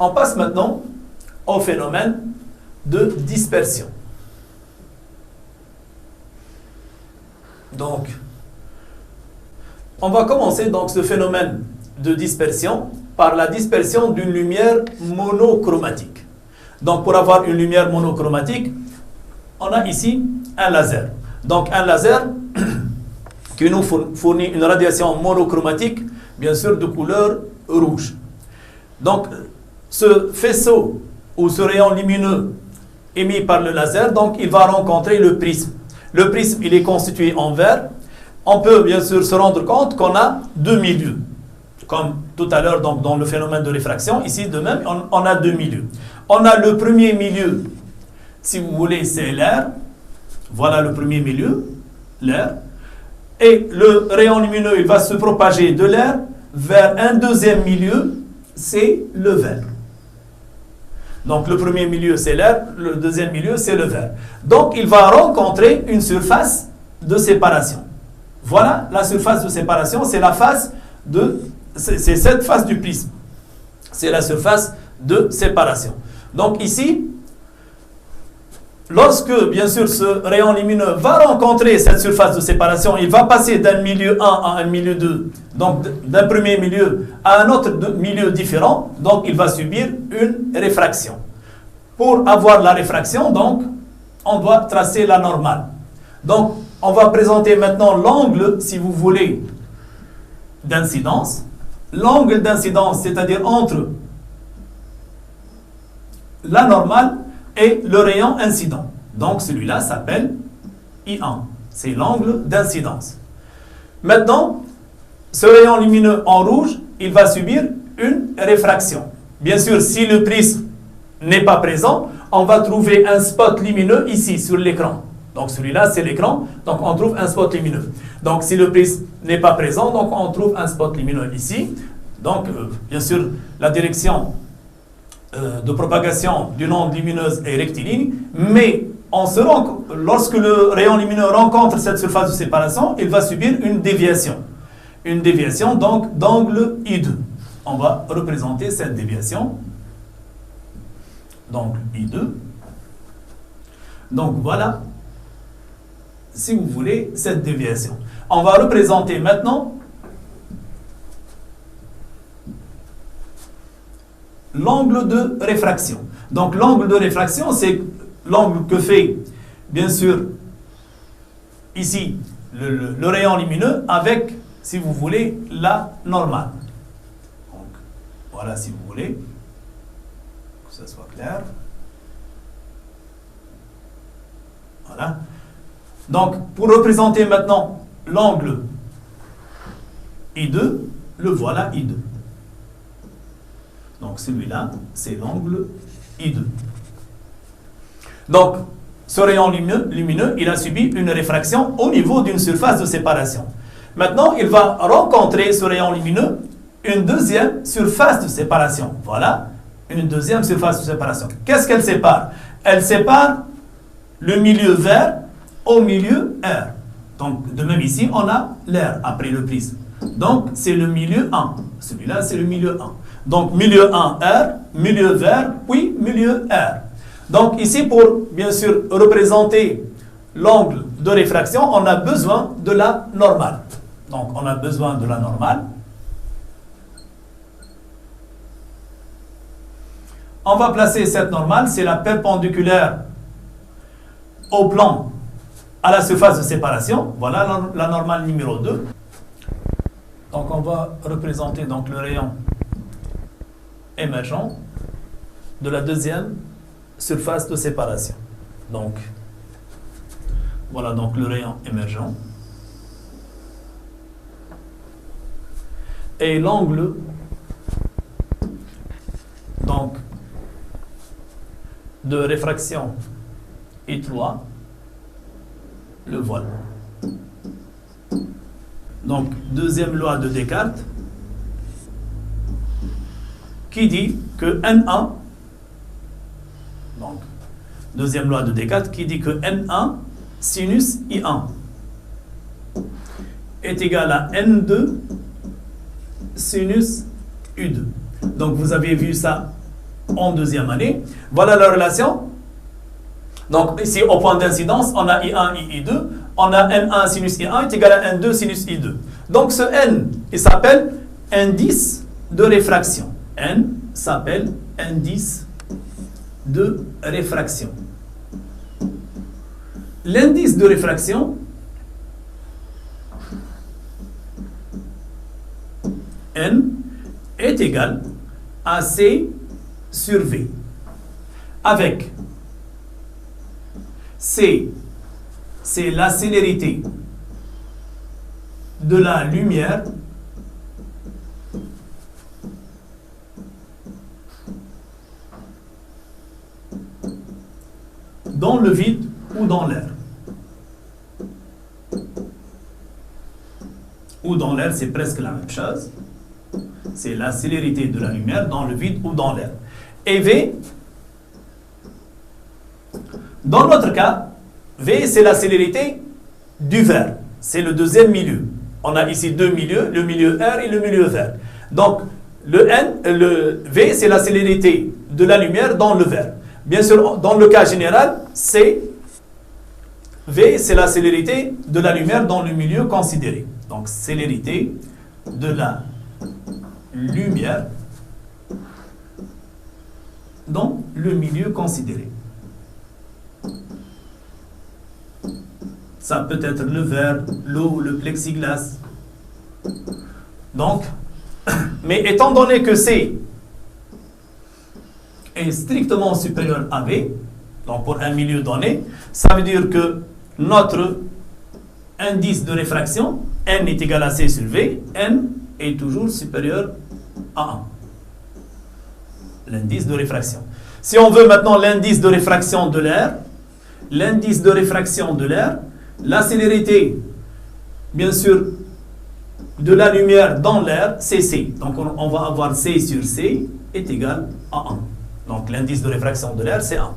On passe maintenant au phénomène de dispersion. Donc, on va commencer donc ce phénomène de dispersion par la dispersion d'une lumière monochromatique. Donc, pour avoir une lumière monochromatique, on a ici un laser. Donc, un laser qui nous fournit une radiation monochromatique, bien sûr de couleur rouge. Donc, ce faisceau ou ce rayon lumineux émis par le laser, donc il va rencontrer le prisme. Le prisme, il est constitué en verre. On peut bien sûr se rendre compte qu'on a deux milieux. Comme tout à l'heure donc dans le phénomène de réfraction, ici de même, on a deux milieux. On a le premier milieu, si vous voulez, c'est l'air. Voilà le premier milieu, l'air. Et le rayon lumineux, il va se propager de l'air vers un deuxième milieu, c'est le verre. Donc le premier milieu, c'est l'air, le deuxième milieu, c'est le verre. Donc il va rencontrer une surface de séparation. Voilà la surface de séparation, c'est la face de... C'est cette face du prisme. C'est la surface de séparation. Donc ici, lorsque, bien sûr, ce rayon lumineux va rencontrer cette surface de séparation, il va passer d'un milieu 1 à un milieu 2, donc d'un premier milieu à un autre milieu différent, donc il va subir une réfraction. Pour avoir la réfraction, donc, on doit tracer la normale. Donc, on va présenter maintenant l'angle, si vous voulez, d'incidence. L'angle d'incidence, c'est-à-dire entre la normale et le rayon incident. Donc celui-là s'appelle I1. C'est l'angle d'incidence. Maintenant, ce rayon lumineux en rouge, il va subir une réfraction. Bien sûr, si le prisme n'est pas présent, on va trouver un spot lumineux ici sur l'écran. Donc celui-là, c'est l'écran, donc on trouve un spot lumineux. Donc si le prisme n'est pas présent, donc on trouve un spot lumineux ici. Donc, bien sûr, la direction de propagation d'une onde lumineuse est rectiligne, mais lorsque le rayon lumineux rencontre cette surface de séparation, il va subir une déviation. Une déviation, donc, d'angle I2. On va représenter cette déviation. Donc, I2. Donc, voilà, si vous voulez, cette déviation. On va représenter maintenant l'angle de réfraction. Donc l'angle de réfraction, c'est l'angle que fait, bien sûr, ici, le rayon lumineux avec, si vous voulez, la normale. Donc, voilà, si vous voulez, que ça soit clair. Voilà. Donc, pour représenter maintenant l'angle I2, le voilà I2. Donc celui-là, c'est l'angle I2. Donc, ce rayon lumineux, il a subi une réfraction au niveau d'une surface de séparation. Maintenant, il va rencontrer ce rayon lumineux une deuxième surface de séparation. Voilà, une deuxième surface de séparation. Qu'est-ce qu'elle sépare? Elle sépare le milieu vert au milieu R. Donc, de même ici, on a l'air après le prisme. Donc, c'est le milieu 1. Celui-là, c'est le milieu 1. Donc, milieu 1, R, milieu vert, puis milieu R. Donc, ici, pour, bien sûr, représenter l'angle de réfraction, on a besoin de la normale. Donc, on a besoin de la normale. On va placer cette normale, c'est la perpendiculaire au plan à la surface de séparation. Voilà la normale numéro 2. Donc, on va représenter donc, le rayon émergent de la deuxième surface de séparation. Donc, voilà donc le rayon émergent. Et l'angle, donc, de réfraction I3, le voilà. Donc, deuxième loi de Descartes, qui dit que N1, donc, deuxième loi de Descartes, qui dit que N1 sinus I1 est égal à N2 sinus U2. Donc, vous avez vu ça en deuxième année. Voilà la relation. Donc ici, au point d'incidence, on a I1, I2. On a N1 sinus I1 est égal à N2 sinus I2. Donc ce N, il s'appelle indice de réfraction. N s'appelle indice de réfraction. L'indice de réfraction N est égal à C sur V, avec C, c'est la célérité de la lumière dans le vide ou dans l'air. Ou dans l'air, c'est presque la même chose. C'est la célérité de la lumière dans le vide ou dans l'air. Et V, dans notre cas, V, c'est la célérité du verre. C'est le deuxième milieu. On a ici deux milieux, le milieu R et le milieu verre. Donc, le V, c'est la célérité de la lumière dans le verre. Bien sûr, dans le cas général, V, c'est la célérité de la lumière dans le milieu considéré. Donc, célérité de la lumière dans le milieu considéré. Ça peut être le verre, l'eau, le plexiglas. Donc, mais étant donné que C est strictement supérieur à V, donc pour un milieu donné, ça veut dire que notre indice de réfraction, N est égal à C sur V, N est toujours supérieur à 1. L'indice de réfraction. Si on veut maintenant l'indice de réfraction de l'air, l'indice de réfraction de l'air, la célérité, bien sûr, de la lumière dans l'air, c'est C. Donc on va avoir C sur C est égal à 1. Donc l'indice de réfraction de l'air, c'est 1.